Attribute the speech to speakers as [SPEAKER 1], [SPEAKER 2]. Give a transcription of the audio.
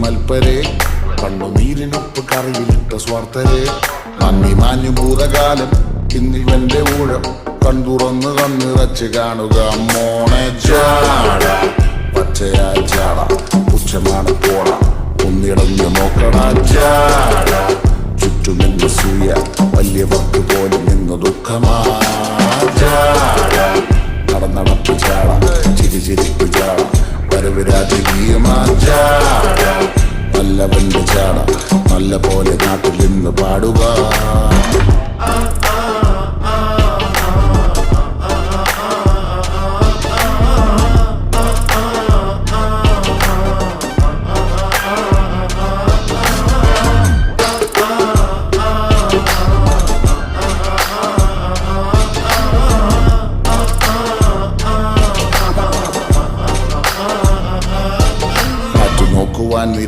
[SPEAKER 1] മൽപ്പരെ കണ്ണുനീരിനൊപ്പ് കറിയിലിട്ട സ്വാർത്ഥരെ നന്ദി മാഞ്ഞു ഭൂതകാലം ഇന്നിവന്റെ ഊഴം കൺതുറന്ന് കണ്ണിറച്ച് കാണുക മോണെ ചാട പച്ചയായ ചാട പുച്ഛമാണ് പോട ഒന്നിടഞ്ഞു നോക്കണ ചാട ചുറ്റുമെന്ന് സൂയ വലിയവർക്ക് പോലും നിന്ന് ദുഃഖമാ ചാട നടന്നടപ്പ് ചാട ചിരിച്ചിരിപ്പ് ചാട വരവ് രാജകീയമാ ചാട നല്ലവന്റെ ചാട നല്ല പോലെ നാട്ടിൽ നിന്ന് പാടുക